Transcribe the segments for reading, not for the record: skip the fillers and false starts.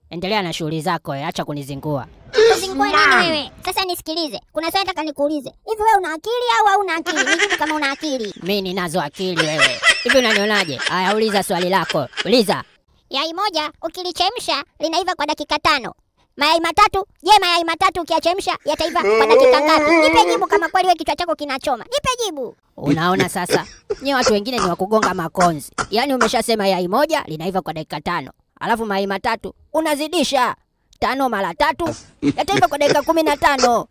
Endelea na shughuli zako, acha kunizingua. Kuzingua nini wewe? Sasa nisikilize. Kuna swali nataka nikuulize. Hivi wewe una akili au hauna akili? Nijibu kama una akili. Mimi ninazo akili wewe. Hivi unanionaje? Haya, uliza swali lako. Uliza. Yai moja ukilichemsha linaiva kwa dakika 5. Mayai matatu, je, mayai matatu ukiachemsha yataiva kwa dakika ngapi? Nipe jibu kama kweli wewe kichwa chako kinachoma. Nipe jibu. Unaona sasa? Nyie watu wengine ni wakugonga makonzi. Yaani umeshasema yai moja linaiva kwa dakika 5. Alafu mayai matatu unazidisha. 5 mara 3 yataiva kwa dakika 15.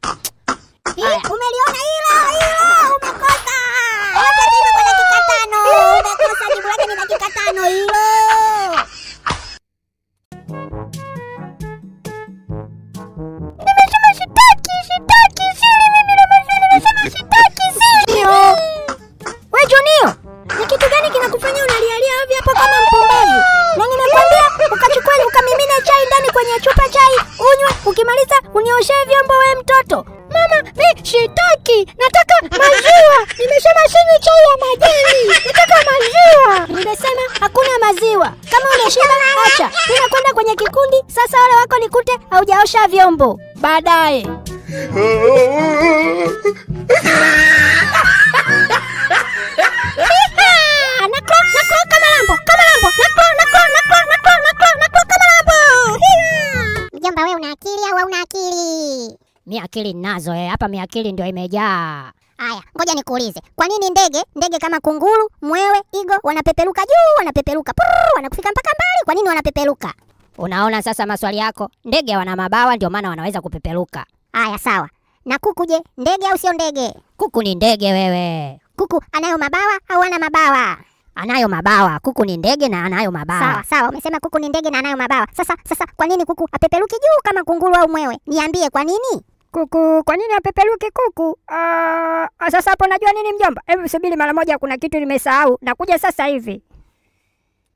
Umeliona hilo? Umekosa. Yataiva kwa dakika 5. Umekosa, jibu lake ni dakika 5 hilo. Wewe Junio, ni kitu gani kinakufanya unalialia ovyo hapo kama mpumbavu? Na nimekwambia ukachukua ukamimina chai ndani kwenye chupa chai, unywe, ukimaliza unioshee vyombo wewe mtoto. Mama, mimi sitaki, nataka maziwa. Nimesema sinywi chai ya majani. Nataka maziwa. Nimesema hakuna maziwa. Kama umeshiba acha. Ninakwenda kwenye kikundi, sasa wale wako nikute haujaosha vyombo. Baadaye. Mjomba, wewe una akili au hauna akili? Mimi akili ninazo hapa mimi akili ndio imejaa. Haya, ngoja nikuulize. Kwa nini ndege kama kunguru, mwewe, igo wanapeperuka juu, wanapeperuka, wanakufika mpaka mbali? Kwa nini wanapeperuka? Unaona sasa maswali yako? Ndege wana mabawa ndio maana wanaweza kupeperuka. Haya, sawa. Na kuku je, ndege au sio ndege? Kuku ni ndege wewe. Kuku anayo mabawa au hana mabawa? Anayo mabawa. Kuku ni ndege na anayo mabawa. Sawa, umesema kuku ni ndege na anayo mabawa. Sasa kwa nini kuku apeperuki juu kama kunguru au mwewe? Niambie kwa nini? Kuku, kwa nini apeperuki kuku? Sasa hapo najua nini mjomba? Hebu subiri mara moja, kuna kitu nimesahau. Nakuja sasa hivi.